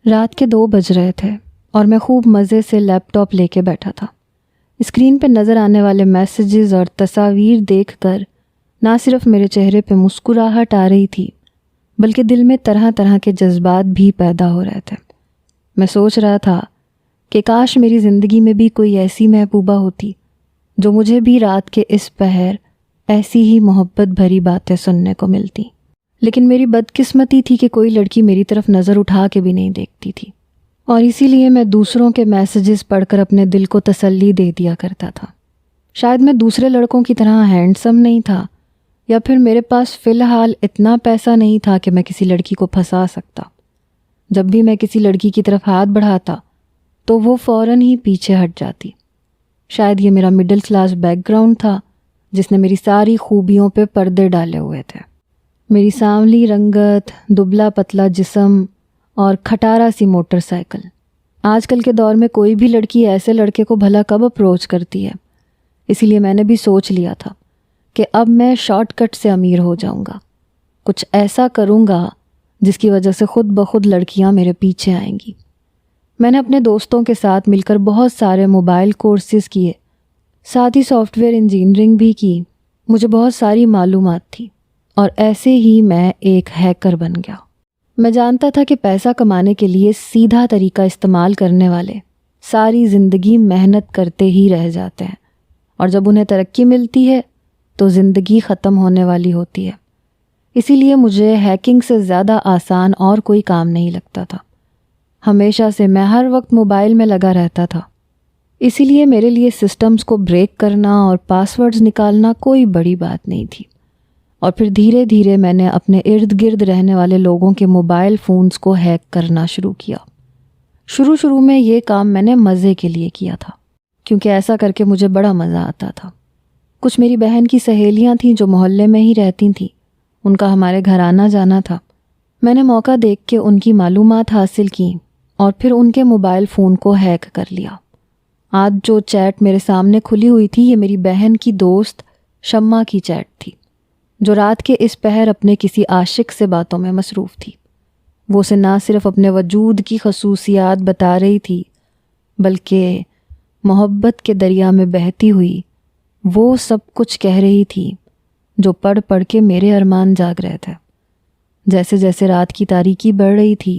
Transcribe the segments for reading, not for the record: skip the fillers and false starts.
رات کے 2 بج رہے تھے اور میں خوب مزے سے لیپ ٹاپ لے کے بیٹھا تھا۔ اسکرین پہ نظر آنے والے میسیجز اور تصاویر دیکھ کر نہ صرف میرے چہرے پہ مسکراہٹ آ رہی تھی بلکہ دل میں طرح طرح کے جذبات بھی پیدا ہو رہے تھے۔ میں سوچ رہا تھا کہ کاش میری زندگی میں بھی کوئی ایسی محبوبہ ہوتی جو مجھے بھی رات کے اس پہر ایسی ہی محبت بھری باتیں سننے کو ملتی، لیکن میری بدقسمتی تھی کہ کوئی لڑکی میری طرف نظر اٹھا کے بھی نہیں دیکھتی تھی، اور اسی لیے میں دوسروں کے میسیجز پڑھ کر اپنے دل کو تسلی دے دیا کرتا تھا۔ شاید میں دوسرے لڑکوں کی طرح ہینڈسم نہیں تھا، یا پھر میرے پاس فی الحال اتنا پیسہ نہیں تھا کہ میں کسی لڑکی کو پھنسا سکتا۔ جب بھی میں کسی لڑکی کی طرف ہاتھ بڑھاتا تو وہ فوراً ہی پیچھے ہٹ جاتی۔ شاید یہ میرا مڈل کلاس بیک گراؤنڈ تھا جس نے میری ساری خوبیوں پہ پردے ڈالے ہوئے تھے۔ میری سانولی رنگت، دبلا پتلا جسم اور کھٹارا سی موٹر سائیکل۔ آج کل کے دور میں کوئی بھی لڑکی ایسے لڑکے کو بھلا کب اپروچ کرتی ہے؟ اسی لیے میں نے بھی سوچ لیا تھا کہ اب میں شارٹ کٹ سے امیر ہو جاؤں گا، کچھ ایسا کروں گا جس کی وجہ سے خود بخود لڑکیاں میرے پیچھے آئیں گی۔ میں نے اپنے دوستوں کے ساتھ مل کر بہت سارے موبائل کورسز کیے، ساتھ ہی سافٹ ویئر انجینئرنگ بھی کی۔ مجھے بہت ساری معلومات تھی اور ایسے ہی میں ایک ہیکر بن گیا۔ میں جانتا تھا کہ پیسہ کمانے کے لیے سیدھا طریقہ استعمال کرنے والے ساری زندگی محنت کرتے ہی رہ جاتے ہیں، اور جب انہیں ترقی ملتی ہے تو زندگی ختم ہونے والی ہوتی ہے۔ اسی لیے مجھے ہیکنگ سے زیادہ آسان اور کوئی کام نہیں لگتا تھا۔ ہمیشہ سے میں ہر وقت موبائل میں لگا رہتا تھا، اسی لیے میرے لیے سسٹمز کو بریک کرنا اور پاس ورڈز نکالنا کوئی بڑی بات نہیں تھی۔ اور پھر دھیرے دھیرے میں نے اپنے ارد گرد رہنے والے لوگوں کے موبائل فونز کو ہیک کرنا شروع کیا۔ شروع میں یہ کام میں نے مزے کے لیے کیا تھا، کیونکہ ایسا کر کے مجھے بڑا مزہ آتا تھا۔ کچھ میری بہن کی سہیلیاں تھیں جو محلے میں ہی رہتی تھیں، ان کا ہمارے گھر آنا جانا تھا۔ میں نے موقع دیکھ کے ان کی معلومات حاصل کی اور پھر ان کے موبائل فون کو ہیک کر لیا۔ آج جو چیٹ میرے سامنے کھلی ہوئی تھی یہ میری بہن کی دوست شمع کی چیٹ تھی، جو رات کے اس پہر اپنے کسی عاشق سے باتوں میں مصروف تھی۔ وہ اسے نہ صرف اپنے وجود کی خصوصیات بتا رہی تھی بلکہ محبت کے دریا میں بہتی ہوئی وہ سب کچھ کہہ رہی تھی جو پڑھ پڑھ کے میرے ارمان جاگ رہے تھے۔ جیسے جیسے رات کی تاریکی بڑھ رہی تھی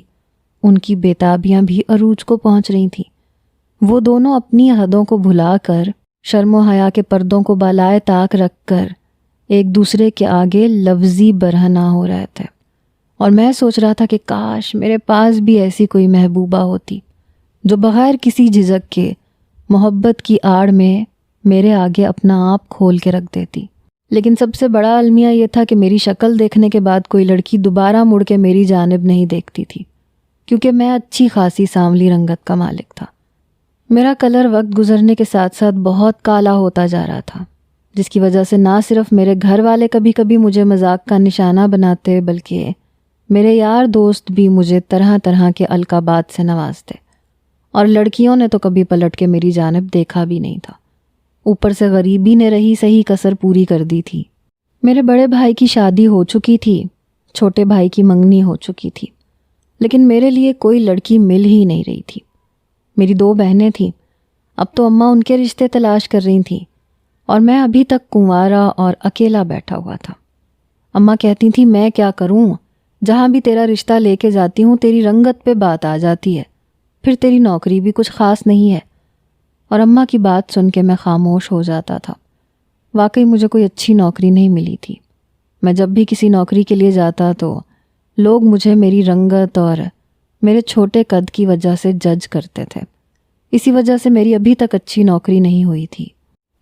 ان کی بےتابیاں بھی عروج کو پہنچ رہی تھیں۔ وہ دونوں اپنی حدوں کو بھلا کر، شرم و حیا کے پردوں کو بالائے طاق رکھ کر ایک دوسرے کے آگے لفظی برہنہ ہو رہے تھے، اور میں سوچ رہا تھا کہ کاش میرے پاس بھی ایسی کوئی محبوبہ ہوتی جو بغیر کسی جھجک کے محبت کی آڑ میں میرے آگے اپنا آپ کھول کے رکھ دیتی۔ لیکن سب سے بڑا المیہ یہ تھا کہ میری شکل دیکھنے کے بعد کوئی لڑکی دوبارہ مڑ کے میری جانب نہیں دیکھتی تھی، کیونکہ میں اچھی خاصی سانولی رنگت کا مالک تھا۔ میرا کلر وقت گزرنے کے ساتھ ساتھ بہت کالا ہوتا جا رہا تھا، جس کی وجہ سے نہ صرف میرے گھر والے کبھی کبھی مجھے مذاق کا نشانہ بناتے بلکہ میرے یار دوست بھی مجھے طرح طرح کے القابات سے نوازتے، اور لڑکیوں نے تو کبھی پلٹ کے میری جانب دیکھا بھی نہیں تھا۔ اوپر سے غریبی نے رہی صحیح کسر پوری کر دی تھی۔ میرے بڑے بھائی کی شادی ہو چکی تھی، چھوٹے بھائی کی منگنی ہو چکی تھی، لیکن میرے لیے کوئی لڑکی مل ہی نہیں رہی تھی۔ میری 2 بہنیں تھیں، اب تو اماں ان کے رشتے تلاش کر رہی تھیں، اور میں ابھی تک کنوارا اور اکیلا بیٹھا ہوا تھا۔ اماں کہتی تھیں میں کیا کروں، جہاں بھی تیرا رشتہ لے کے جاتی ہوں تیری رنگت پہ بات آ جاتی ہے، پھر تیری نوکری بھی کچھ خاص نہیں ہے۔ اور اماں کی بات سن کے میں خاموش ہو جاتا تھا۔ واقعی مجھے کوئی اچھی نوکری نہیں ملی تھی۔ میں جب بھی کسی نوکری کے لیے جاتا تو لوگ مجھے میری رنگت اور میرے چھوٹے قد کی وجہ سے جج کرتے تھے۔ اسی وجہ سے میری ابھی تک اچھی نوکری نہیں ہوئی تھی۔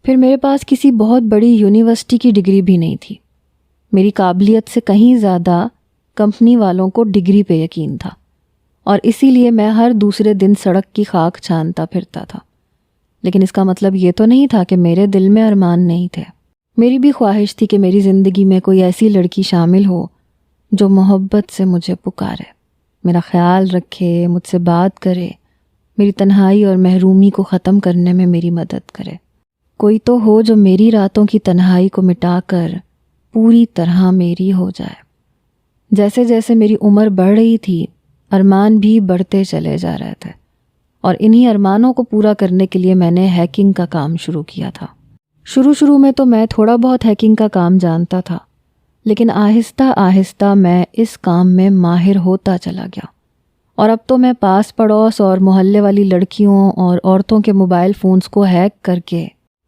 پھر میرے پاس کسی بہت بڑی یونیورسٹی کی ڈگری بھی نہیں تھی۔ میری قابلیت سے کہیں زیادہ کمپنی والوں کو ڈگری پہ یقین تھا، اور اسی لیے میں ہر دوسرے دن سڑک کی خاک چھانتا پھرتا تھا۔ لیکن اس کا مطلب یہ تو نہیں تھا کہ میرے دل میں ارمان نہیں تھے۔ میری بھی خواہش تھی کہ میری زندگی میں کوئی ایسی لڑکی شامل ہو جو محبت سے مجھے پکارے، میرا خیال رکھے، مجھ سے بات کرے، میری تنہائی اور محرومی کو ختم کرنے میں میری مدد کرے۔ کوئی تو ہو جو میری راتوں کی تنہائی کو مٹا کر پوری طرح میری ہو جائے۔ جیسے جیسے میری عمر بڑھ رہی تھی ارمان بھی بڑھتے چلے جا رہے تھے، اور انہی ارمانوں کو پورا کرنے کے لیے میں نے ہیکنگ کا کام شروع کیا تھا۔ شروع میں تو میں تھوڑا بہت ہیکنگ کا کام جانتا تھا، لیکن آہستہ آہستہ میں اس کام میں ماہر ہوتا چلا گیا، اور اب تو میں پاس پڑوس اور محلے والی لڑکیوں اور عورتوں کے موبائل فونز کو ہیک کر کے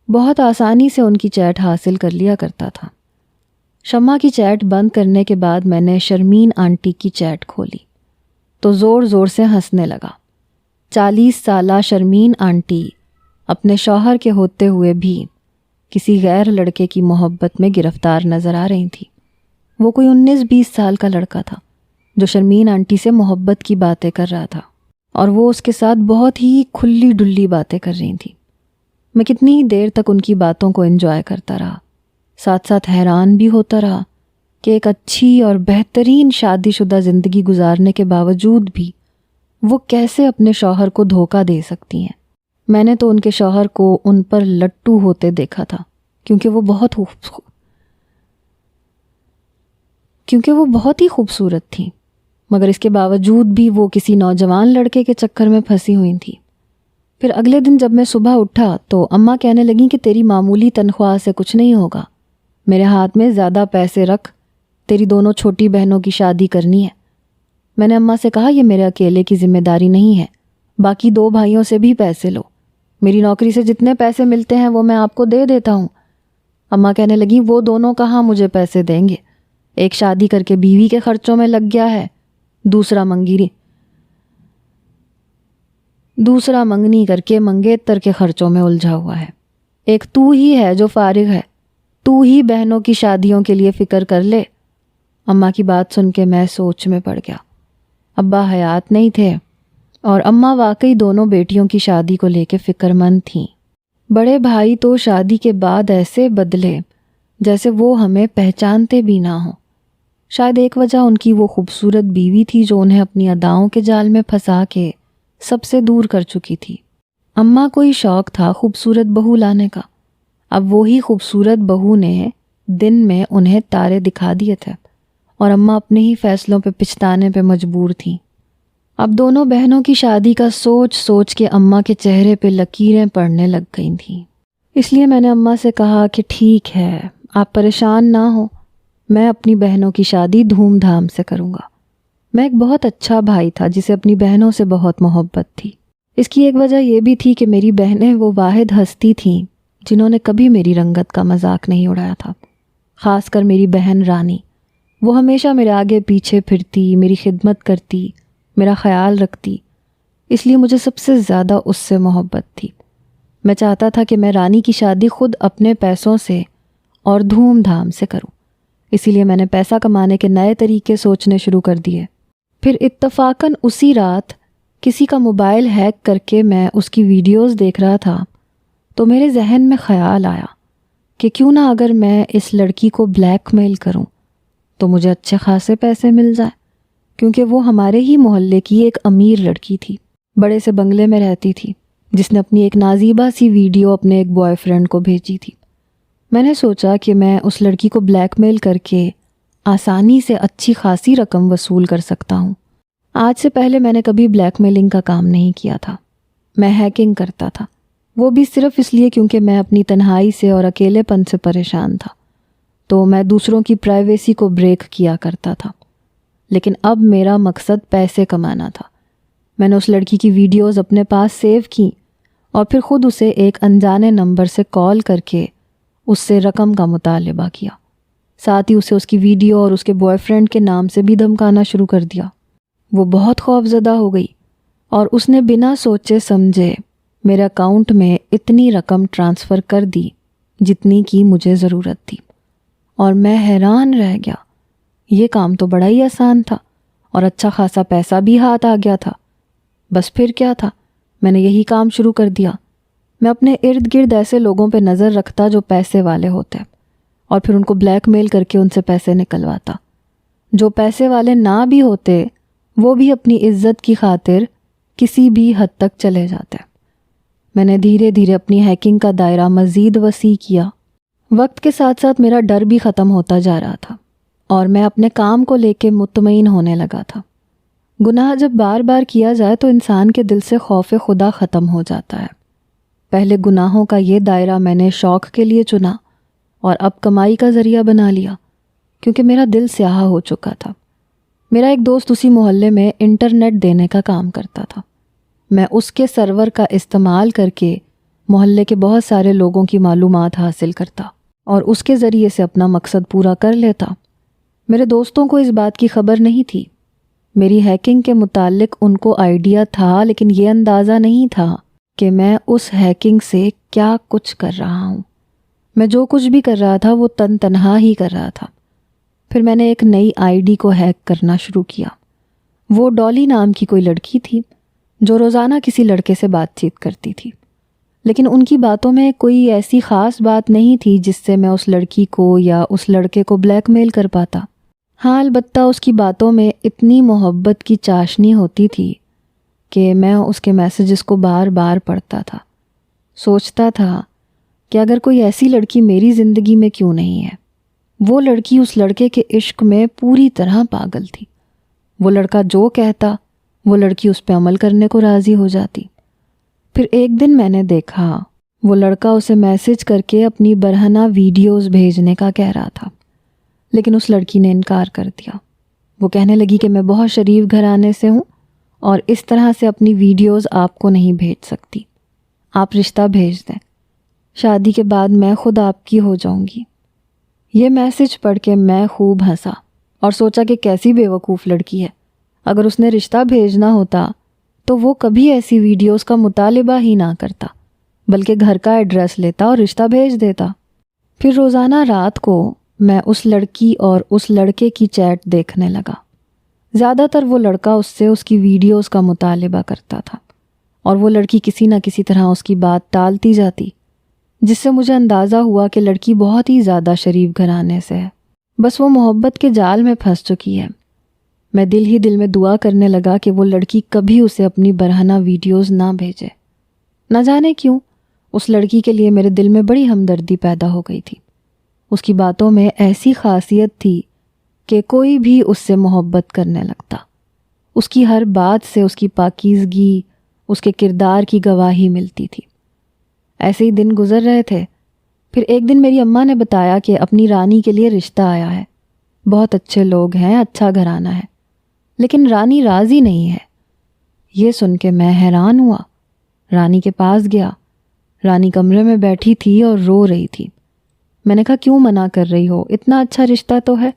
بہت آسانی سے ان کی چیٹ حاصل کر لیا کرتا تھا۔ شمع کی چیٹ بند کرنے کے بعد میں نے شرمین آنٹی کی چیٹ کھولی تو زور زور سے ہنسنے لگا۔ 40 سالہ شرمین آنٹی اپنے شوہر کے ہوتے ہوئے بھی کسی غیر لڑکے کی محبت میں گرفتار نظر آ رہی تھی۔ وہ کوئی 19-20 سال کا لڑکا تھا جو شرمین آنٹی سے محبت کی باتیں کر رہا تھا، اور وہ اس کے ساتھ بہت ہی کھلی ڈلی باتیں کر رہی تھیں۔ میں کتنی ہی دیر تک ان کی باتوں کو انجوائے کرتا رہا، ساتھ ساتھ حیران بھی ہوتا رہا کہ ایک اچھی اور بہترین شادی شدہ زندگی گزارنے کے باوجود بھی وہ کیسے اپنے شوہر کو دھوکہ دے سکتی ہیں۔ میں نے تو ان کے شوہر کو ان پر لٹو ہوتے دیکھا تھا، کیونکہ وہ بہت ہی خوبصورت تھیں، مگر اس کے باوجود بھی وہ کسی نوجوان لڑکے کے چکر میں پھنسی ہوئی تھیں۔ پھر اگلے دن جب میں صبح اٹھا تو اماں کہنے لگیں کہ تیری معمولی تنخواہ سے کچھ نہیں ہوگا، میرے ہاتھ میں زیادہ پیسے رکھ، تیری دونوں چھوٹی بہنوں کی شادی کرنی ہے۔ میں نے اماں سے کہا یہ میرے اکیلے کی ذمہ داری نہیں ہے، باقی 2 بھائیوں سے بھی پیسے لو، میری نوکری سے جتنے پیسے ملتے ہیں وہ میں آپ کو دے دیتا ہوں۔ اماں کہنے لگیں وہ دونوں کہاں مجھے پیسے دیں گے، ایک شادی کر کے بیوی کے خرچوں میں لگ گیا ہے، دوسرا منگنی کر کے منگیتر کے خرچوں میں الجھا ہوا ہے، ایک تو ہی ہے جو فارغ ہے، تو ہی بہنوں کی شادیوں کے لیے فکر کر لے۔ اماں کی بات سن کے میں سوچ میں پڑ گیا۔ ابا حیات نہیں تھے، اور اماں واقعی دونوں بیٹیوں کی شادی کو لے کے فکر مند تھیں۔ بڑے بھائی تو شادی کے بعد ایسے بدلے جیسے وہ ہمیں پہچانتے بھی نہ ہوں۔ شاید ایک وجہ ان کی وہ خوبصورت بیوی تھی جو انہیں اپنی اداؤں کے جال میں پھنسا کے سب سے دور کر چکی تھی۔ اماں کو ہی شوق تھا خوبصورت بہو لانے کا، اب وہی خوبصورت بہو نے دن میں انہیں تارے دکھا دیے تھے، اور اماں اپنے ہی فیصلوں پہ پچھتانے پہ مجبور تھیں۔ اب دونوں بہنوں کی شادی کا سوچ سوچ کے اماں کے چہرے پہ لکیریں پڑنے لگ گئی تھیں۔ اس لیے میں نے اماں سے کہا کہ ٹھیک ہے، آپ پریشان نہ ہو، میں اپنی بہنوں کی شادی دھوم دھام سے کروں گا۔ میں ایک بہت اچھا بھائی تھا جسے اپنی بہنوں سے بہت محبت تھی۔ اس کی ایک وجہ یہ بھی تھی کہ میری بہنیں وہ واحد ہستی تھیں جنہوں نے کبھی میری رنگت کا مذاق نہیں اڑایا تھا، خاص کر میری بہن رانی۔ وہ ہمیشہ میرے آگے پیچھے پھرتی، میری خدمت کرتی، میرا خیال رکھتی، اس لیے مجھے سب سے زیادہ اس سے محبت تھی۔ میں چاہتا تھا کہ میں رانی کی شادی خود اپنے پیسوں سے اور دھوم دھام سے کروں، اسی لیے میں نے پیسہ کمانے کے نئے طریقے سوچنے شروع کر دیے۔ پھر اتفاقاً اسی رات کسی کا موبائل ہیک کر کے میں اس کی ویڈیوز دیکھ رہا تھا تو میرے ذہن میں خیال آیا کہ کیوں نہ اگر میں اس لڑکی کو بلیک میل کروں تو مجھے اچھے خاصے پیسے مل جائیں، کیونکہ وہ ہمارے ہی محلے کی ایک امیر لڑکی تھی، بڑے سے بنگلے میں رہتی تھی، جس نے اپنی ایک نازیبہ سی ویڈیو اپنے ایک بوائے فرینڈ کو بھیجی تھی۔ میں نے سوچا کہ میں اس لڑکی کو بلیک میل کر کے آسانی سے اچھی خاصی رقم وصول کر سکتا ہوں۔ آج سے پہلے میں نے کبھی بلیک میلنگ کا کام نہیں کیا تھا، میں ہیکنگ کرتا تھا، وہ بھی صرف اس لیے کیونکہ میں اپنی تنہائی سے اور اکیلے پن سے پریشان تھا، تو میں دوسروں کی پرائیویسی کو بریک کیا کرتا تھا۔ لیکن اب میرا مقصد پیسے کمانا تھا۔ میں نے اس لڑکی کی ویڈیوز اپنے پاس سیو کی اور پھر خود اسے ایک انجانے نمبر سے کال کر کے اس سے رقم کا مطالبہ کیا، ساتھ ہی اسے اس کی ویڈیو اور اس کے بوائے فرینڈ کے نام سے بھی دھمکانا شروع کر دیا۔ وہ بہت خوفزدہ ہو گئی اور اس نے بنا سوچے سمجھے میرے اکاؤنٹ میں اتنی رقم ٹرانسفر کر دی جتنی کی مجھے ضرورت تھی، اور میں حیران رہ گیا۔ یہ کام تو بڑا ہی آسان تھا اور اچھا خاصا پیسہ بھی ہاتھ آ گیا تھا۔ بس پھر کیا تھا، میں نے یہی کام شروع کر دیا۔ میں اپنے ارد گرد ایسے لوگوں پہ نظر رکھتا جو پیسے والے ہوتے، اور پھر ان کو بلیک میل کر کے ان سے پیسے نکلواتا۔ جو پیسے والے نہ بھی ہوتے وہ بھی اپنی عزت کی خاطر کسی بھی حد تک چلے جاتے۔ میں نے دھیرے دھیرے اپنی ہیکنگ کا دائرہ مزید وسیع کیا۔ وقت کے ساتھ ساتھ میرا ڈر بھی ختم ہوتا جا رہا تھا اور میں اپنے کام کو لے کے مطمئن ہونے لگا تھا۔ گناہ جب بار بار کیا جائے تو انسان کے دل سے خوف خدا ختم ہو جاتا ہے۔ پہلے گناہوں کا یہ دائرہ میں نے شوق کے لیے چنا اور اب کمائی کا ذریعہ بنا لیا، کیونکہ میرا دل سیاہ ہو چکا تھا۔ میرا ایک دوست اسی محلے میں انٹرنیٹ دینے کا کام کرتا تھا۔ میں اس کے سرور کا استعمال کر کے محلے کے بہت سارے لوگوں کی معلومات حاصل کرتا اور اس کے ذریعے سے اپنا مقصد پورا کر لیتا۔ میرے دوستوں کو اس بات کی خبر نہیں تھی۔ میری ہیکنگ کے متعلق ان کو آئیڈیا تھا، لیکن یہ اندازہ نہیں تھا کہ میں اس ہیکنگ سے کیا کچھ کر رہا ہوں۔ میں جو کچھ بھی کر رہا تھا وہ تنہا ہی کر رہا تھا۔ پھر میں نے ایک نئی آئی ڈی کو ہیک کرنا شروع کیا۔ وہ ڈالی نام کی کوئی لڑکی تھی جو روزانہ کسی لڑکے سے بات چیت کرتی تھی، لیکن ان کی باتوں میں کوئی ایسی خاص بات نہیں تھی جس سے میں اس لڑکی کو یا اس لڑکے کو بلیک میل کر پاتا۔ ہاں، البتہ اس کی باتوں میں اتنی محبت کی چاشنی ہوتی تھی کہ میں اس کے میسیجز کو بار بار پڑھتا تھا۔ سوچتا تھا کہ اگر کوئی ایسی لڑکی میری زندگی میں کیوں نہیں ہے۔ وہ لڑکی اس لڑکے کے عشق میں پوری طرح پاگل تھی۔ وہ لڑکا جو کہتا وہ لڑکی اس پہ عمل کرنے کو راضی ہو جاتی۔ پھر ایک دن میں نے دیکھا وہ لڑکا اسے میسج کر کے اپنی برہنہ ویڈیوز بھیجنے کا کہہ رہا تھا، لیکن اس لڑکی نے انکار کر دیا۔ وہ کہنے لگی کہ میں بہت شریف گھرانے سے ہوں اور اس طرح سے اپنی ویڈیوز آپ کو نہیں بھیج سکتی۔ آپ رشتہ بھیج دیں، شادی کے بعد میں خود آپ کی ہو جاؤں گی۔ یہ میسج پڑھ کے میں خوب ہنسا اور سوچا کہ کیسی بے وقوف لڑکی ہے۔ اگر اس نے رشتہ بھیجنا ہوتا تو وہ کبھی ایسی ویڈیوز کا مطالبہ ہی نہ کرتا، بلکہ گھر کا ایڈریس لیتا اور رشتہ بھیج دیتا۔ پھر روزانہ رات کو میں اس لڑکی اور اس لڑکے کی چیٹ دیکھنے لگا۔ زیادہ تر وہ لڑکا اس سے اس کی ویڈیوز کا مطالبہ کرتا تھا اور وہ لڑکی کسی نہ کسی طرح اس کی بات ٹالتی جاتی، جس سے مجھے اندازہ ہوا کہ لڑکی بہت ہی زیادہ شریف گھرانے سے ہے، بس وہ محبت کے جال میں پھنس چکی ہے۔ میں دل ہی دل میں دعا کرنے لگا کہ وہ لڑکی کبھی اسے اپنی برہنہ ویڈیوز نہ بھیجے۔ نہ جانے کیوں اس لڑکی کے لیے میرے دل میں بڑی ہمدردی پیدا ہو گئی تھی۔ اس کی باتوں میں ایسی خاصیت تھی کہ کوئی بھی اس سے محبت کرنے لگتا۔ اس کی ہر بات سے اس کی پاکیزگی، اس کے کردار کی گواہی ملتی تھی۔ ایسے ہی دن گزر رہے تھے۔ پھر ایک دن میری اماں نے بتایا کہ اپنی رانی کے لیے رشتہ آیا ہے، بہت اچھے لوگ ہیں، اچھا گھرانہ ہے، لیکن رانی راضی نہیں ہے۔ یہ سن کے میں حیران ہوا۔ رانی کے پاس گیا۔ رانی کمرے میں بیٹھی تھی اور رو رہی تھی۔ میں نے کہا کیوں منع کر رہی ہو؟ اتنا اچھا رشتہ تو ہے،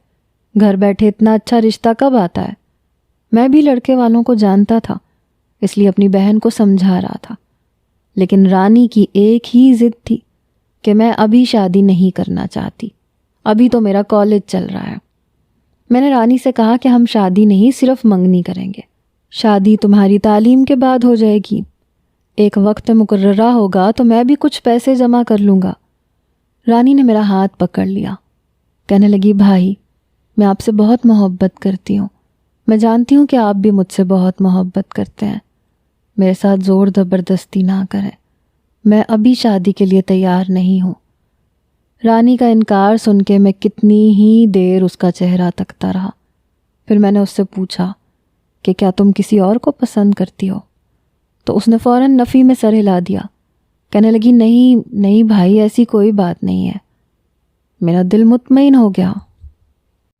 گھر بیٹھے اتنا اچھا رشتہ کب آتا ہے؟ میں بھی لڑکے والوں کو جانتا تھا، اس لیے اپنی بہن کو سمجھا رہا تھا، لیکن رانی کی ایک ہی ضد تھی کہ میں ابھی شادی نہیں کرنا چاہتی، ابھی تو میرا کالج چل رہا ہے۔ میں نے رانی سے کہا کہ ہم شادی نہیں، صرف منگنی کریں گے۔ شادی تمہاری تعلیم کے بعد ہو جائے گی، ایک وقت مقررہ ہوگا تو میں بھی کچھ پیسے جمع کر لوں گا۔ رانی نے میرا ہاتھ پکڑ لیا، کہنے لگی بھائی میں آپ سے بہت محبت کرتی ہوں، میں جانتی ہوں کہ آپ بھی مجھ سے بہت محبت کرتے ہیں، میرے ساتھ زور زبردستی نہ کریں، میں ابھی شادی کے لیے تیار نہیں ہوں۔ رانی کا انکار سن کے میں کتنی ہی دیر اس کا چہرہ تکتا رہا۔ پھر میں نے اس سے پوچھا کہ کیا تم کسی اور کو پسند کرتی ہو؟ تو اس نے فوراً نفی میں سر ہلا دیا، کہنے لگی نہیں بھائی، ایسی کوئی بات نہیں ہے۔ میرا دل مطمئن ہو گیا۔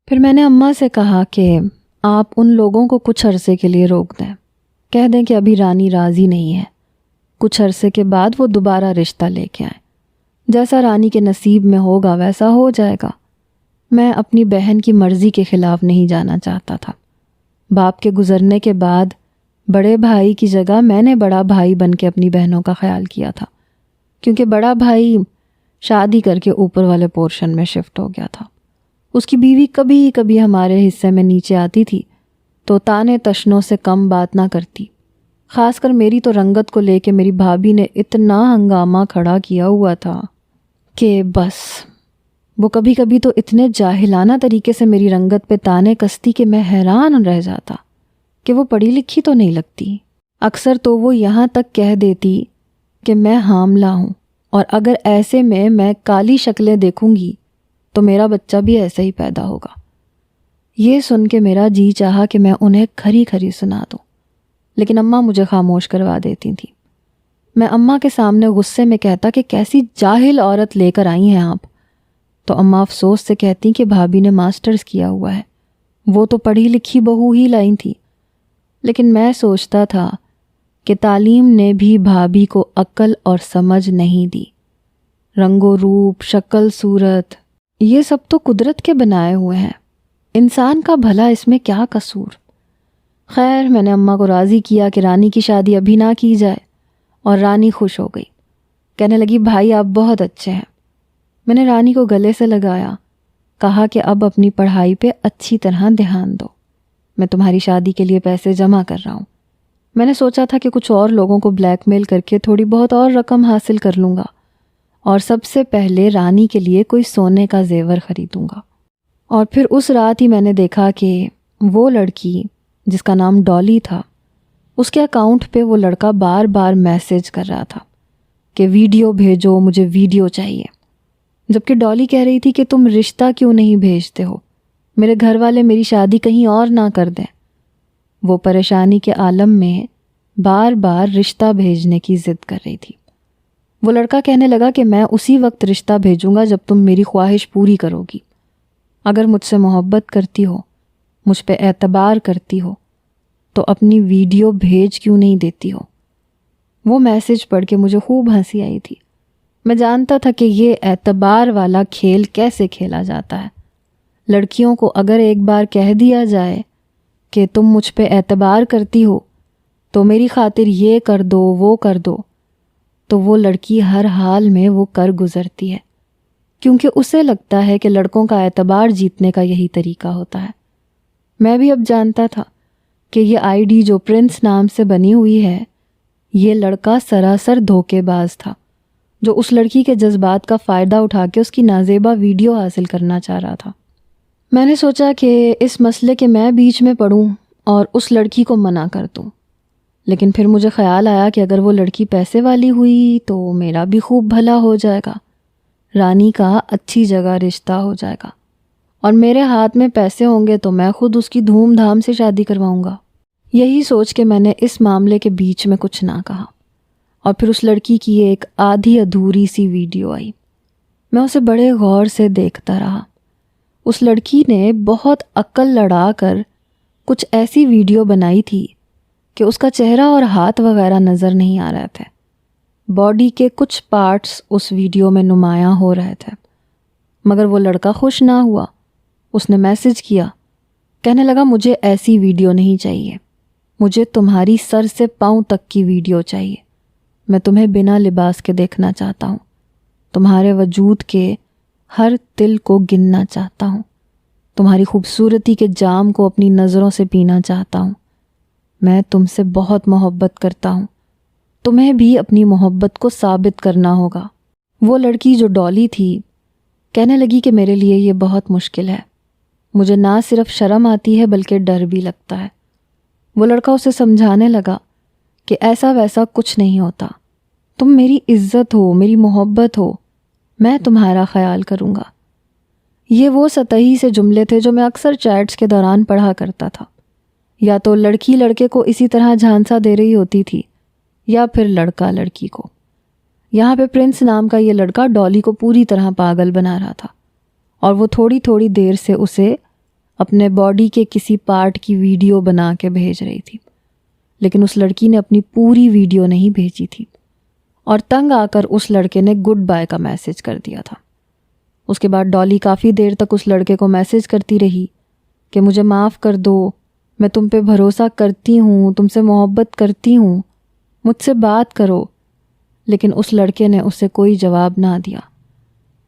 پھر میں نے اماں سے کہا کہ آپ ان لوگوں کو کچھ عرصے کے لیے روک دیں، کہہ دیں کہ ابھی رانی راضی نہیں ہے، کچھ عرصے کے بعد وہ دوبارہ رشتہ لے کے آئیں، جیسا رانی کے نصیب میں ہوگا ویسا ہو جائے گا۔ میں اپنی بہن کی مرضی کے خلاف نہیں جانا چاہتا تھا۔ باپ کے گزرنے کے بعد بڑے بھائی کی جگہ میں نے بڑا بھائی بن کے اپنی بہنوں کا خیال کیا تھا، کیونکہ بڑا بھائی شادی کر کے اوپر والے پورشن میں شفٹ ہو گیا تھا۔ اس کی بیوی کبھی کبھی ہمارے حصے میں نیچے آتی تھی تو تانے تشنوں سے کم بات نہ کرتی۔ خاص کر میری تو رنگت کو لے کے میری بھابھی نے اتنا ہنگامہ کھڑا کیا ہوا تھا کہ بس۔ وہ کبھی کبھی تو اتنے جاہلانہ طریقے سے میری رنگت پہ تانے کستی کہ میں حیران رہ جاتا کہ وہ پڑھی لکھی تو نہیں لگتی۔ اکثر تو وہ یہاں تک کہہ دیتی کہ میں حاملہ ہوں، اور اگر ایسے میں کالی شکلیں دیکھوں گی تو میرا بچہ بھی ایسے ہی پیدا ہوگا۔ یہ سن کے میرا جی چاہا کہ میں انہیں کھری کھری سنا دوں، لیکن اماں مجھے خاموش کروا دیتی تھیں۔ میں اماں کے سامنے غصے میں کہتا کہ کیسی جاہل عورت لے کر آئی ہیں آپ، تو اماں افسوس سے کہتی کہ بھابھی نے ماسٹرز کیا ہوا ہے، وہ تو پڑھی لکھی بہو ہی لائی تھی۔ لیکن میں سوچتا تھا کہ تعلیم نے بھی بھابھی کو عقل اور سمجھ نہیں دی۔ رنگ و روپ، شکل صورت، یہ سب تو قدرت کے بنائے ہوئے ہیں، انسان کا بھلا اس میں کیا قصور۔ خیر، میں نے اماں کو راضی کیا کہ رانی کی شادی ابھی نہ کی جائے، اور رانی خوش ہو گئی، کہنے لگی بھائی آپ بہت اچھے ہیں۔ میں نے رانی کو گلے سے لگایا، کہا کہ اب اپنی پڑھائی پہ اچھی طرح دھیان دو، میں تمہاری شادی کے لیے پیسے جمع کر رہا ہوں۔ میں نے سوچا تھا کہ کچھ اور لوگوں کو بلیک میل کر کے تھوڑی بہت اور رقم حاصل کر لوں گا، اور سب سے پہلے رانی کے لیے کوئی سونے کا زیور خریدوں گا۔ اور پھر اس رات ہی میں نے دیکھا کہ وہ لڑکی جس کا نام ڈالی تھا، اس کے اکاؤنٹ پہ وہ لڑکا بار بار میسج کر رہا تھا کہ ویڈیو بھیجو، مجھے ویڈیو چاہیے، جبکہ ڈالی کہہ رہی تھی کہ تم رشتہ کیوں نہیں بھیجتے ہو، میرے گھر والے میری شادی کہیں اور نہ کر دیں۔ وہ پریشانی کے عالم میں بار بار رشتہ بھیجنے کی ضد کر رہی تھی۔ وہ لڑکا کہنے لگا کہ میں اسی وقت رشتہ بھیجوں گا جب تم میری خواہش پوری کرو گی، اگر مجھ سے محبت کرتی ہو، مجھ پہ اعتبار کرتی ہو، تو اپنی ویڈیو بھیج کیوں نہیں دیتی ہو۔ وہ میسج پڑھ کے مجھے خوب ہنسی آئی تھی۔ میں جانتا تھا کہ یہ اعتبار والا کھیل کیسے کھیلا جاتا ہے۔ لڑکیوں کو اگر ایک بار کہہ دیا جائے کہ تم مجھ پہ اعتبار کرتی ہو تو میری خاطر یہ کر دو، وہ کر دو، تو وہ لڑکی ہر حال میں وہ کر گزرتی ہے، کیونکہ اسے لگتا ہے کہ لڑکوں کا اعتبار جیتنے کا یہی طریقہ ہوتا ہے۔ میں بھی اب جانتا تھا کہ یہ آئی ڈی جو پرنس نام سے بنی ہوئی ہے، یہ لڑکا سراسر دھوکے باز تھا، جو اس لڑکی کے جذبات کا فائدہ اٹھا کے اس کی نازیبا ویڈیو حاصل کرنا چاہ رہا تھا۔ میں نے سوچا کہ اس مسئلے کے میں بیچ میں پڑوں اور اس لڑکی کو منع کر دوں، لیکن پھر مجھے خیال آیا کہ اگر وہ لڑکی پیسے والی ہوئی تو میرا بھی خوب بھلا ہو جائے گا، رانی کا اچھی جگہ رشتہ ہو جائے گا، اور میرے ہاتھ میں پیسے ہوں گے تو میں خود اس کی دھوم دھام سے شادی کرواؤں گا۔ یہی سوچ کے میں نے اس معاملے کے بیچ میں کچھ نہ کہا، اور پھر اس لڑکی کی ایک آدھی ادھوری سی ویڈیو آئی۔ میں اسے بڑے غور سے دیکھتا رہا۔ اس لڑکی نے بہت عقل لڑا کر کچھ ایسی ویڈیو بنائی تھی کہ اس کا چہرہ اور ہاتھ وغیرہ نظر نہیں آ رہے تھے، باڈی کے کچھ پارٹس اس ویڈیو میں نمایاں ہو رہے تھے، مگر وہ لڑکا خوش نہ ہوا۔ اس نے میسج کیا، کہنے لگا مجھے ایسی ویڈیو نہیں چاہیے، مجھے تمہاری سر سے پاؤں تک کی ویڈیو چاہیے، میں تمہیں بنا لباس کے دیکھنا چاہتا ہوں، تمہارے وجود کے ہر تل کو گننا چاہتا ہوں، تمہاری خوبصورتی کے جام کو اپنی نظروں سے پینا چاہتا ہوں، میں تم سے بہت محبت کرتا ہوں، تمہیں بھی اپنی محبت کو ثابت کرنا ہوگا۔ وہ لڑکی جو ڈالی تھی کہنے لگی کہ میرے لیے یہ بہت مشکل ہے، مجھے نہ صرف شرم آتی ہے بلکہ ڈر بھی لگتا ہے۔ وہ لڑکا اسے سمجھانے لگا کہ ایسا ویسا کچھ نہیں ہوتا، تم میری عزت ہو، میری محبت ہو، میں تمہارا خیال کروں گا۔ یہ وہ سطحی سے جملے تھے جو میں اکثر چیٹس کے دوران پڑھا کرتا تھا، یا تو لڑکی لڑکے کو اسی طرح جھانسا دے رہی ہوتی تھی، یا پھر لڑکا لڑکی کو۔ یہاں پہ پرنس نام کا یہ لڑکا ڈالی کو پوری طرح پاگل بنا رہا تھا، اور وہ تھوڑی تھوڑی دیر سے اسے اپنے باڈی کے کسی پارٹ کی ویڈیو بنا کے بھیج رہی تھی، لیکن اس لڑکی نے اپنی پوری ویڈیو نہیں بھیجی تھی، اور تنگ آ کر اس لڑکے نے گڈ بائے کا میسج کر دیا تھا۔ اس کے بعد ڈالی کافی دیر تک اس لڑکے کو میسج کرتی رہی کہ مجھے معاف کر دو، میں تم پہ بھروسہ کرتی ہوں، تم سے محبت کرتی ہوں، مجھ سے بات کرو، لیکن اس لڑکے نے اسے کوئی جواب نہ دیا۔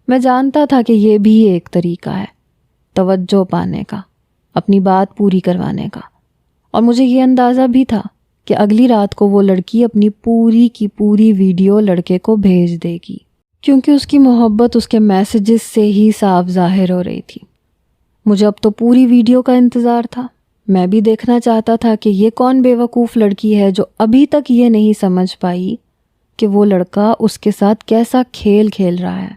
میں جانتا تھا کہ یہ بھی ایک طریقہ ہے توجہ پانے کا، اپنی بات پوری کروانے کا، اور مجھے یہ اندازہ بھی تھا کہ اگلی رات کو وہ لڑکی اپنی پوری کی پوری ویڈیو لڑکے کو بھیج دے گی، کیونکہ اس کی محبت اس کے میسیجز سے ہی صاف ظاہر ہو رہی تھی۔ مجھے اب تو پوری ویڈیو کا انتظار تھا، میں بھی دیکھنا چاہتا تھا کہ یہ کون بے وقوف لڑکی ہے جو ابھی تک یہ نہیں سمجھ پائی کہ وہ لڑکا اس کے ساتھ کیسا کھیل کھیل رہا ہے۔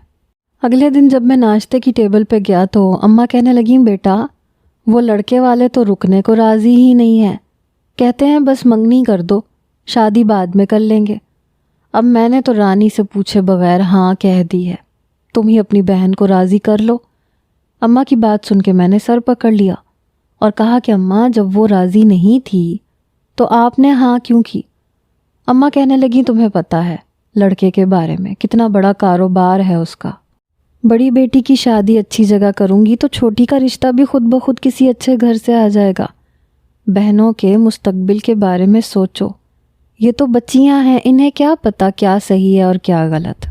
اگلے دن جب میں ناشتے کی ٹیبل پہ گیا تو اماں کہنے لگیں، بیٹا وہ لڑکے والے تو رکنے کو راضی ہی نہیں ہیں، کہتے ہیں بس منگنی کر دو، شادی بعد میں کر لیں گے۔ اب میں نے تو رانی سے پوچھے بغیر ہاں کہہ دی ہے، تم ہی اپنی بہن کو راضی کر لو۔ اماں کی بات سن کے میں نے سر پکڑ لیا اور کہا کہ اماں جب وہ راضی نہیں تھی تو آپ نے ہاں کیوں کی؟ اماں کہنے لگی تمہیں پتہ ہے لڑکے کے بارے میں، کتنا بڑا کاروبار ہے اس کا، بڑی بیٹی کی شادی اچھی جگہ کروں گی تو چھوٹی کا رشتہ بھی خود بخود کسی اچھے گھر سے آ جائے گا۔ بہنوں کے مستقبل کے بارے میں سوچو، یہ تو بچیاں ہیں، انہیں کیا پتہ کیا صحیح ہے اور کیا غلط۔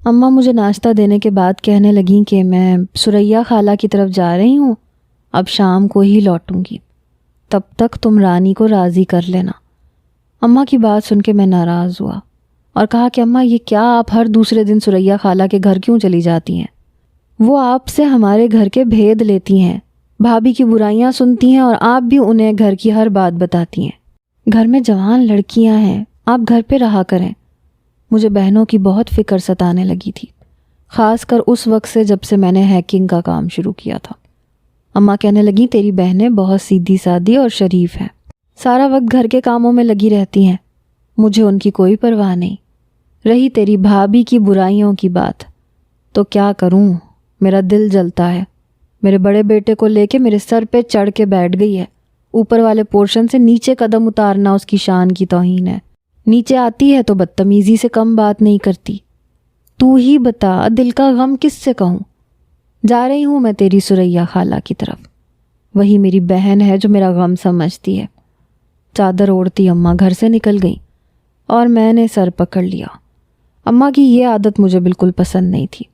اماں مجھے ناشتہ دینے کے بعد کہنے لگیں کہ میں سریا خالہ کی طرف جا رہی ہوں، اب شام کو ہی لوٹوں گی، تب تک تم رانی کو راضی کر لینا۔ اماں کی بات سن کے میں ناراض ہوا اور کہا کہ اماں یہ کیا، آپ ہر دوسرے دن سریا خالہ کے گھر کیوں چلی جاتی ہیں؟ وہ آپ سے ہمارے گھر کے بھید لیتی ہیں، بھابھی کی برائیاں سنتی ہیں اور آپ بھی انہیں گھر کی ہر بات بتاتی ہیں۔ گھر میں جوان لڑکیاں ہیں، آپ گھر پہ رہا کریں۔ مجھے بہنوں کی بہت فکر ستانے لگی تھی، خاص کر اس وقت سے جب سے میں نے ہیکنگ کا کام شروع کیا تھا۔ اماں کہنے لگیں تیری بہنیں بہت سیدھی سادی اور شریف ہیں، سارا وقت گھر کے کاموں میں لگی رہتی ہیں، مجھے ان کی کوئی پرواہ نہیں۔ رہی تیری بھابھی کی برائیوں کی بات، تو کیا کروں، میرا دل جلتا ہے۔ میرے بڑے بیٹے کو لے کے میرے سر پہ چڑھ کے بیٹھ گئی ہے، اوپر والے پورشن سے نیچے قدم اتارنا اس کی شان کی توہین ہے، نیچے آتی ہے تو بدتمیزی سے کم بات نہیں کرتی۔ تو ہی بتا دل کا غم کس سے کہوں؟ جا رہی ہوں میں تیری سریا خالہ کی طرف، وہی میری بہن ہے جو میرا غم سمجھتی ہے۔ چادر اوڑھتی اماں گھر سے نکل گئی اور میں نے سر پکڑ لیا۔ اماں کی یہ عادت مجھے بالکل پسند نہیں تھی۔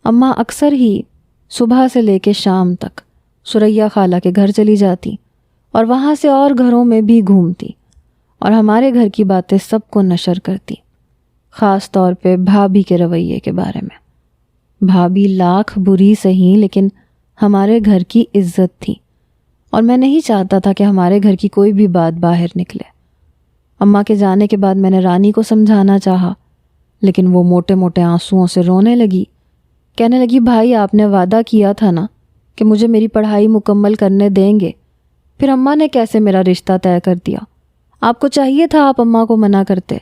اماں اکثر ہی صبح سے لے کے شام تک سریا خالہ کے گھر چلی جاتی اور وہاں سے اور گھروں میں بھی گھومتی اور ہمارے گھر کی باتیں سب کو نشر کرتی، خاص طور پہ بھابھی کے رویے کے بارے میں۔ بھابھی لاکھ بری سہی لیکن ہمارے گھر کی عزت تھی اور میں نہیں چاہتا تھا کہ ہمارے گھر کی کوئی بھی بات باہر نکلے۔ اماں کے جانے کے بعد میں نے رانی کو سمجھانا چاہا لیکن وہ موٹے موٹے آنسوؤں سے رونے لگی، کہنے لگی بھائی آپ نے وعدہ کیا تھا نا کہ مجھے میری پڑھائی مکمل کرنے دیں گے، پھر اماں نے کیسے میرا رشتہ طے کر دیا؟ آپ کو چاہیے تھا آپ اماں کو منع کرتے۔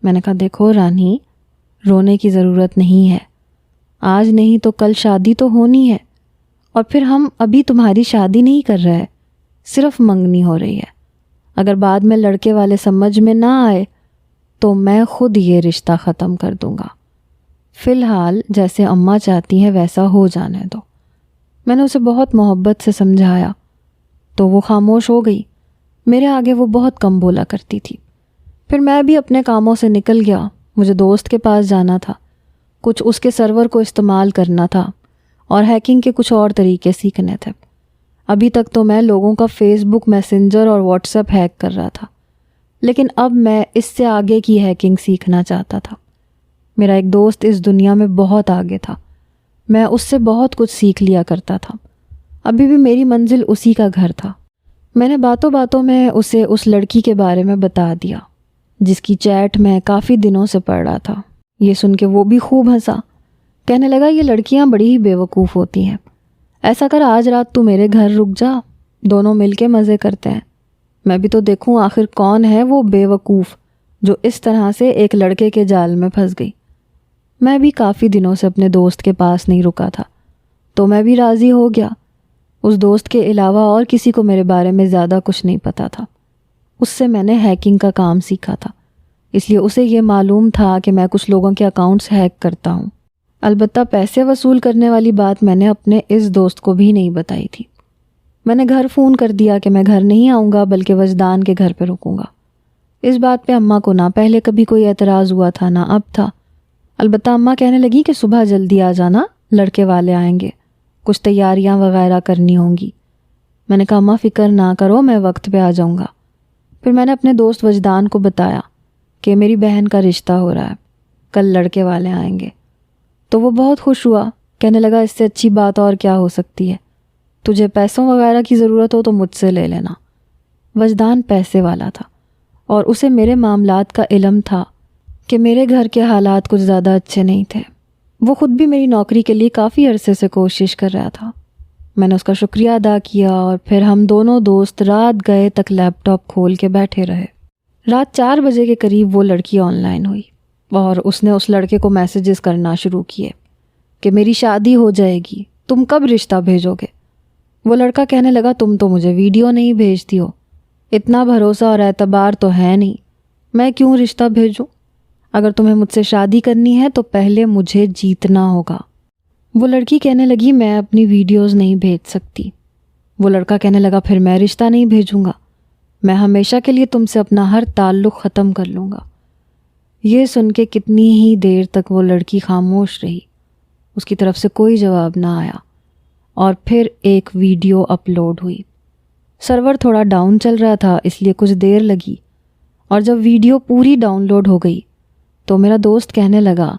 میں نے کہا دیکھو رانی، رونے کی ضرورت نہیں ہے، آج نہیں تو کل شادی تو ہونی ہے، اور پھر ہم ابھی تمہاری شادی نہیں کر رہے، صرف منگنی ہو رہی ہے۔ اگر بعد میں لڑکے والے سمجھ میں نہ آئے تو میں خود یہ رشتہ ختم کر دوں گا، فی الحال جیسے اماں چاہتی ہیں ویسا ہو جانے دو۔ میں نے اسے بہت محبت سے سمجھایا تو وہ خاموش ہو گئی، میرے آگے وہ بہت کم بولا کرتی تھی۔ پھر میں بھی اپنے کاموں سے نکل گیا، مجھے دوست کے پاس جانا تھا، کچھ اس کے سرور کو استعمال کرنا تھا اور ہیکنگ کے کچھ اور طریقے سیکھنے تھے۔ ابھی تک تو میں لوگوں کا فیس بک، میسنجر اور واٹس ایپ ہیک کر رہا تھا، لیکن اب میں اس سے آگے کی ہیکنگ سیکھنا چاہتا تھا۔ میرا ایک دوست اس دنیا میں بہت آگے تھا، میں اس سے بہت کچھ سیکھ لیا کرتا تھا، ابھی بھی میری منزل اسی کا گھر تھا۔ میں نے باتوں باتوں میں اسے اس لڑکی کے بارے میں بتا دیا جس کی چیٹ میں کافی دنوں سے پڑھ رہا تھا۔ یہ سن کے وہ بھی خوب ہنسا، کہنے لگا یہ لڑکیاں بڑی ہی بے وقوف ہوتی ہیں، ایسا کر آج رات تو میرے گھر رک جا، دونوں مل کے مزے کرتے ہیں، میں بھی تو دیکھوں آخر کون ہے وہ بے وقوف جو اس طرح سے ایک لڑکے کے جال میں پھنس گئی۔ میں بھی کافی دنوں سے اپنے دوست کے پاس نہیں رکا تھا تو میں بھی راضی ہو گیا۔ اس دوست کے علاوہ اور کسی کو میرے بارے میں زیادہ کچھ نہیں پتا تھا، اس سے میں نے ہیکنگ کا کام سیکھا تھا، اس لیے اسے یہ معلوم تھا کہ میں کچھ لوگوں کے اکاؤنٹس ہیک کرتا ہوں۔ البتہ پیسے وصول کرنے والی بات میں نے اپنے اس دوست کو بھی نہیں بتائی تھی۔ میں نے گھر فون کر دیا کہ میں گھر نہیں آؤں گا بلکہ وجدان کے گھر پہ رکوں گا۔ اس بات پہ اماں کو نہ پہلے کبھی کوئی اعتراض ہوا تھا نہ اب تھا، البتہ اماں کہنے لگی کہ صبح جلدی آ جانا، لڑکے والے آئیں گے، کچھ تیاریاں وغیرہ کرنی ہوں گی۔ میں نے کہا اماں فکر نہ کرو، میں وقت پہ آ جاؤں گا۔ پھر میں نے اپنے دوست وجدان کو بتایا کہ میری بہن کا رشتہ ہو رہا ہے، کل لڑکے والے آئیں گے، تو وہ بہت خوش ہوا، کہنے لگا اس سے اچھی بات اور کیا ہو سکتی ہے، تجھے پیسوں وغیرہ کی ضرورت ہو تو مجھ سے لے لینا۔ وجدان پیسے والا تھا اور اسے میرے معاملات کا علم تھا کہ میرے گھر کے حالات کچھ زیادہ اچھے نہیں تھے۔ وہ خود بھی میری نوکری کے لیے کافی عرصے سے کوشش کر رہا تھا۔ میں نے اس کا شکریہ ادا کیا اور پھر ہم دونوں دوست رات گئے تک لیپ ٹاپ کھول کے بیٹھے رہے۔ رات 4 بجے کے قریب وہ لڑکی آن لائن ہوئی اور اس نے اس لڑکے کو میسیجز کرنا شروع کیے کہ میری شادی ہو جائے گی، تم کب رشتہ بھیجو گے؟ وہ لڑکا کہنے لگا تم تو مجھے ویڈیو نہیں بھیجتی ہو، اتنا بھروسہ اور اعتبار تو ہے نہیں، میں کیوں رشتہ بھیجوں؟ اگر تمہیں مجھ سے شادی کرنی ہے تو پہلے مجھے جیتنا ہوگا۔ وہ لڑکی کہنے لگی میں اپنی ویڈیوز نہیں بھیج سکتی۔ وہ لڑکا کہنے لگا پھر میں رشتہ نہیں بھیجوں گا، میں ہمیشہ کے لیے تم سے اپنا ہر تعلق ختم کر لوں گا۔ یہ سن کے کتنی ہی دیر تک وہ لڑکی خاموش رہی، اس کی طرف سے کوئی جواب نہ آیا، اور پھر ایک ویڈیو اپلوڈ ہوئی۔ سرور تھوڑا ڈاؤن چل رہا تھا اس لیے کچھ دیر لگی، اور جب ویڈیو پوری ڈاؤن لوڈ ہو گئی تو میرا دوست کہنے لگا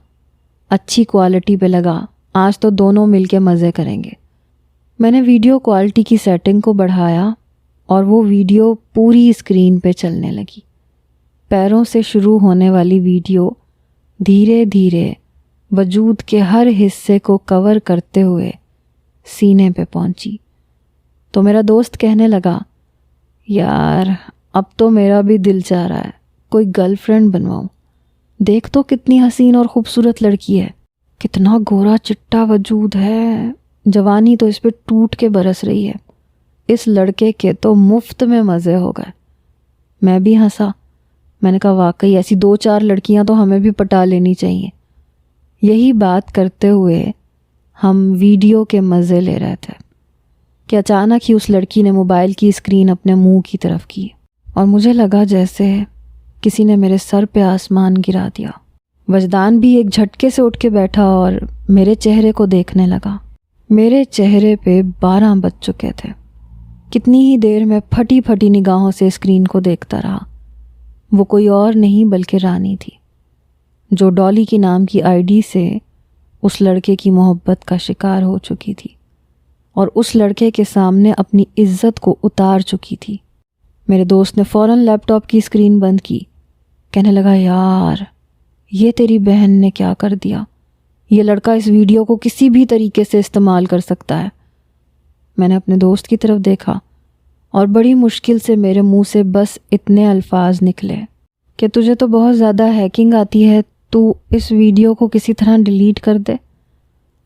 اچھی کوالٹی پہ لگا، آج تو دونوں مل کے مزے کریں گے۔ میں نے ویڈیو کوالٹی کی سیٹنگ کو بڑھایا اور وہ ویڈیو پوری اسکرین پہ چلنے لگی۔ پیروں سے شروع ہونے والی ویڈیو دھیرے دھیرے وجود کے ہر حصے کو کور کرتے ہوئے سینے پہ پہنچی تو میرا دوست کہنے لگا یار اب تو میرا بھی دل چاہ رہا ہے کوئی گرل فرینڈ بنواؤں، دیکھ تو کتنی حسین اور خوبصورت لڑکی ہے، کتنا گورا چٹا وجود ہے، جوانی تو اس پہ ٹوٹ کے برس رہی ہے، اس لڑکے کے تو مفت میں مزے ہو گئے۔ میں بھی ہنسا، میں نے کہا واقعی ایسی 2-4 لڑکیاں تو ہمیں بھی پٹا لینی چاہیے۔ یہی بات کرتے ہوئے ہم ویڈیو کے مزے لے رہے تھے کہ اچانک ہی اس لڑکی نے موبائل کی اسکرین اپنے منہ کی طرف کی اور مجھے لگا جیسے کسی نے میرے سر پہ آسمان گرا دیا۔ وجدان بھی ایک جھٹکے سے اٹھ کے بیٹھا اور میرے چہرے کو دیکھنے لگا۔ میرے چہرے پہ 12 بج چکے تھے۔ کتنی ہی دیر میں پھٹی پھٹی نگاہوں سے اسکرین کو دیکھتا رہا۔ وہ کوئی اور نہیں بلکہ رانی تھی، جو ڈالی کی نام کی آئی ڈی سے اس لڑکے کی محبت کا شکار ہو چکی تھی اور اس لڑکے کے سامنے اپنی عزت کو اتار چکی تھی۔ میرے دوست نے فوراً لیپ ٹاپ کی اسکرین بند کی، کہنے لگا یار یہ تیری بہن نے کیا کر دیا، یہ لڑکا اس ویڈیو کو کسی بھی طریقے سے استعمال کر سکتا ہے۔ میں نے اپنے دوست کی طرف دیکھا اور بڑی مشکل سے میرے منہ سے بس اتنے الفاظ نکلے کہ تجھے تو بہت زیادہ ہیکنگ آتی ہے، تو اس ویڈیو کو کسی طرح ڈیلیٹ کر دے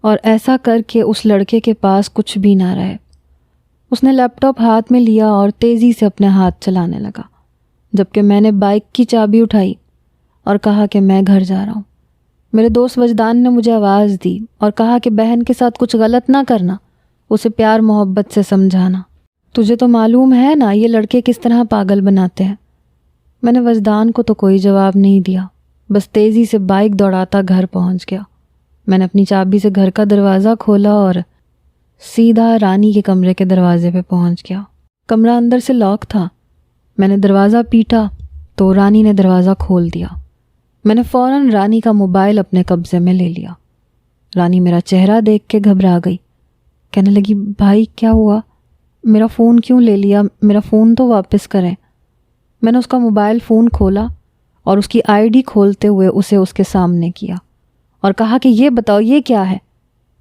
اور ایسا کر کے اس لڑکے کے پاس کچھ بھی نہ رہے۔ اس نے لیپ ٹاپ ہاتھ میں لیا اور تیزی سے اپنے ہاتھ چلانے لگا، جبکہ میں نے بائک کی چابی اٹھائی اور کہا کہ میں گھر جا رہا ہوں۔ میرے دوست وجدان نے مجھے آواز دی اور کہا کہ بہن کے ساتھ کچھ غلط نہ کرنا، اسے پیار محبت سے سمجھانا، تجھے تو معلوم ہے نا یہ لڑکے کس طرح پاگل بناتے ہیں۔ میں نے وجدان کو تو کوئی جواب نہیں دیا، بس تیزی سے بائک دوڑاتا گھر پہنچ گیا۔ میں نے اپنی چابی سے گھر کا دروازہ کھولا اور سیدھا رانی کے کمرے کے دروازے پہ پہنچ گیا۔ کمرہ اندر سے لاک تھا۔ میں نے دروازہ پیٹا تو رانی نے دروازہ کھول دیا۔ میں نے فوراً رانی کا موبائل اپنے قبضے میں لے لیا۔ رانی میرا چہرہ دیکھ کے گھبرا گئی، کہنے لگی بھائی کیا ہوا، میرا فون کیوں لے لیا، میرا فون تو واپس کریں۔ میں نے اس کا موبائل فون کھولا اور اس کی آئی ڈی کھولتے ہوئے اسے اس کے سامنے کیا اور کہا کہ یہ بتاؤ یہ کیا ہے،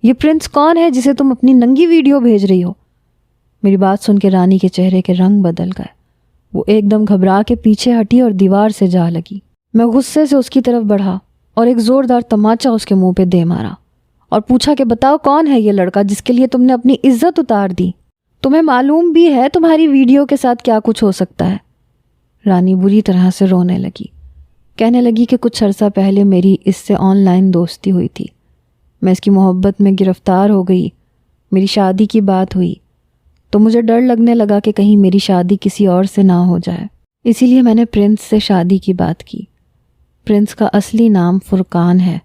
یہ پرنس کون ہے جسے تم اپنی ننگی ویڈیو بھیج رہی ہو؟ میری بات سن کے رانی کے چہرے کے رنگ بدل گئے، وہ ایک دم گھبرا کے پیچھے ہٹی اور دیوار سے جا لگی۔ میں غصے سے اس کی طرف بڑھا اور ایک زوردار تماچا اس کے منہ پہ دے مارا اور پوچھا کہ بتاؤ کون ہے یہ لڑکا جس کے لیے تم نے اپنی عزت اتار دی؟ تمہیں معلوم بھی ہے تمہاری ویڈیو کے ساتھ کیا کچھ ہو سکتا ہے؟ رانی بری طرح سے رونے لگی، کہنے لگی کہ کچھ عرصہ پہلے میری اس سے آن لائن دوستی ہوئی تھی، میں اس کی محبت میں گرفتار ہو گئی، میری شادی کی بات ہوئی تو مجھے ڈر لگنے لگا کہ کہیں میری شادی کسی اور سے نہ ہو جائے، اسی لیے میں نے پرنس سے شادی کی بات کی۔ پرنس کا اصلی نام فرقان ہے،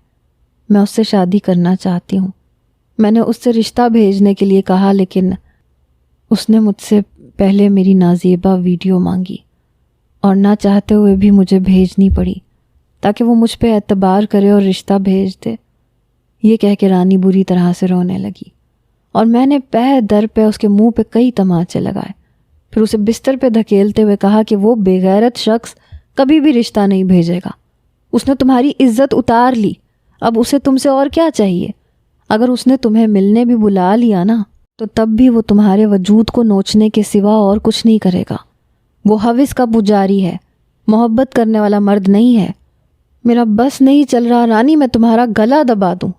میں اس سے شادی کرنا چاہتی ہوں۔ میں نے اس سے رشتہ بھیجنے کے لیے کہا لیکن اس نے مجھ سے پہلے میری نازیبا ویڈیو مانگی اور نہ چاہتے ہوئے بھی مجھے بھیجنی پڑی تاکہ وہ مجھ پہ اعتبار کرے اور رشتہ بھیج دے۔ یہ کہہ کے رانی بری طرح سے رونے لگی اور میں نے پہ در پہ اس کے منہ پہ کئی تماچے لگائے، پھر اسے بستر پہ دھکیلتے ہوئے کہا کہ وہ بے غیرت شخص کبھی بھی رشتہ نہیں بھیجے گا، اس نے تمہاری عزت اتار لی، اب اسے تم سے اور کیا چاہیے؟ اگر اس نے تمہیں ملنے بھی بلا لیا نا تو تب بھی وہ تمہارے وجود کو نوچنے کے سوا اور کچھ نہیں کرے گا۔ وہ ہوس کا پجاری ہے، محبت کرنے والا مرد نہیں ہے۔ میرا بس نہیں چل رہا رانی، میں تمہارا گلا دبا دوں۔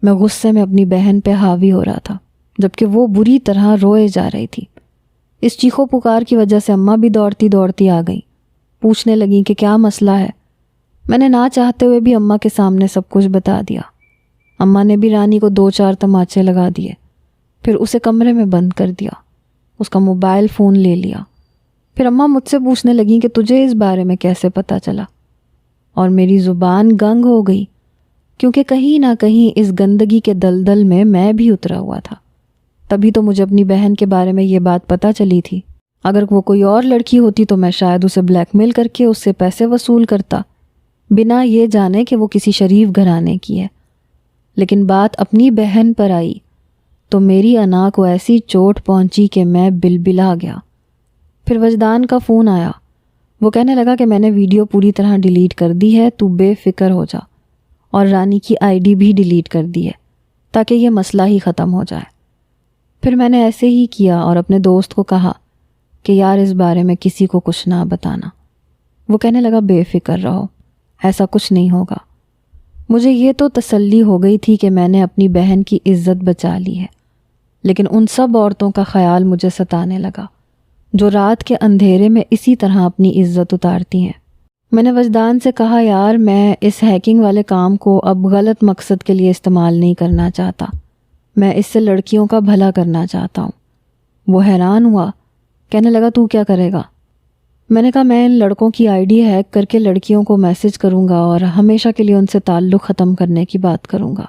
میں غصے میں اپنی بہن پہ حاوی ہو رہا تھا، جبکہ وہ بری طرح روئے جا رہی تھی۔ اس چیخو پکار کی وجہ سے اماں بھی دوڑتی دوڑتی آ گئیں، پوچھنے لگیں کہ کیا مسئلہ ہے۔ میں نے نہ چاہتے ہوئے بھی اماں کے سامنے سب کچھ بتا دیا۔ اماں نے بھی رانی کو 2-4 تماچے لگا دیے، پھر اسے کمرے میں بند کر دیا، اس کا موبائل فون لے لیا۔ پھر اماں مجھ سے پوچھنے لگیں کہ تجھے اس بارے میں کیسے پتہ چلا، اور میری زبان گنگ ہو گئی، کیونکہ کہیں نہ کہیں اس گندگی کے دلدل میں بھی اترا ہوا تھا۔ تبھی تو مجھے اپنی بہن کے بارے میں یہ بات پتہ چلی تھی۔ اگر وہ کوئی اور لڑکی ہوتی تو میں شاید اسے بلیک میل کر کے اس سے پیسے وصول کرتا، بنا یہ جانے کہ وہ کسی شریف گھرانے کی ہے۔ لیکن بات اپنی بہن پر آئی تو میری انا کو ایسی چوٹ پہنچی کہ میں بلبلا گیا۔ پھر وجدان کا فون آیا، وہ کہنے لگا کہ میں نے ویڈیو پوری طرح ڈیلیٹ کر دی ہے، تو بے فکر ہو جا، اور رانی کی ID بھی ڈیلیٹ کر دی ہے تاکہ یہ مسئلہ ہی ختم ہو جائے۔ پھر میں نے ایسے ہی کیا اور اپنے دوست کو کہا کہ یار اس بارے میں کسی کو کچھ نہ بتانا۔ وہ کہنے لگا بے فکر رہو، ایسا کچھ نہیں ہوگا۔ مجھے یہ تو تسلی ہو گئی تھی کہ میں نے اپنی بہن کی عزت بچا لی ہے، لیکن ان سب عورتوں کا خیال مجھے ستانے لگا جو رات کے اندھیرے میں اسی طرح اپنی عزت اتارتی ہیں۔ میں نے وجدان سے کہا یار میں اس ہیکنگ والے کام کو اب غلط مقصد کے لیے استعمال نہیں کرنا چاہتا، میں اس سے لڑکیوں کا بھلا کرنا چاہتا ہوں۔ وہ حیران ہوا، کہنے لگا تو کیا کرے گا؟ میں نے کہا میں ان لڑکوں کی ID ہیک کر کے لڑکیوں کو میسج کروں گا اور ہمیشہ کے لیے ان سے تعلق ختم کرنے کی بات کروں گا،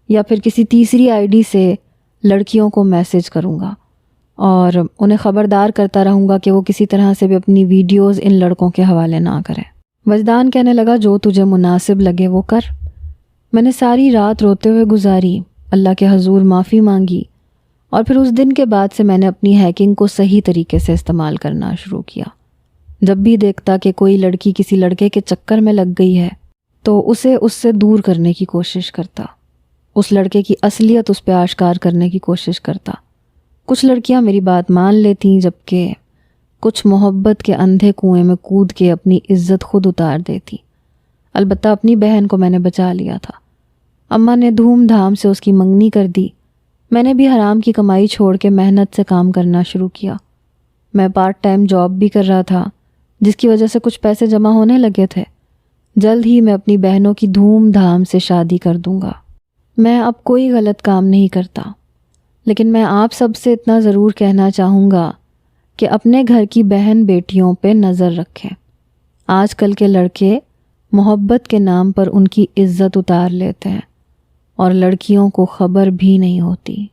یا پھر کسی تیسری ID سے لڑکیوں کو میسج کروں گا اور انہیں خبردار کرتا رہوں گا کہ وہ کسی طرح سے بھی اپنی ویڈیوز ان لڑکوں کے حوالے نہ کریں۔ وجدان کہنے لگا جو تجھے مناسب لگے وہ کر۔ میں نے ساری رات روتے ہوئے گزاری، اللہ کے حضور معافی مانگی، اور پھر اس دن کے بعد سے میں نے اپنی ہیکنگ کو صحیح طریقے سے استعمال کرنا شروع کیا۔ جب بھی دیکھتا کہ کوئی لڑکی کسی لڑکے کے چکر میں لگ گئی ہے تو اسے اس سے دور کرنے کی کوشش کرتا، اس لڑکے کی اصلیت اس پہ آشکار کرنے کی کوشش کرتا۔ کچھ لڑکیاں میری بات مان لیتیں، جبکہ کچھ محبت کے اندھے کنویں میں کود کے اپنی عزت خود اتار دیتی۔ البتہ اپنی بہن کو میں نے بچا لیا تھا۔ اماں نے دھوم دھام سے اس کی منگنی کر دی۔ میں نے بھی حرام کی کمائی چھوڑ کے محنت سے کام کرنا شروع کیا۔ میں پارٹ ٹائم جاب بھی کر رہا تھا، جس کی وجہ سے کچھ پیسے جمع ہونے لگے تھے۔ جلد ہی میں اپنی بہنوں کی دھوم دھام سے شادی کر دوں گا۔ میں اب کوئی غلط کام نہیں کرتا، لیکن میں آپ سب سے اتنا ضرور کہنا چاہوں گا کہ اپنے گھر کی بہن بیٹیوں پہ نظر رکھیں۔ آج کل کے لڑکے محبت کے نام پر ان کی عزت اتار لیتے ہیں اور لڑکیوں کو خبر بھی نہیں ہوتی۔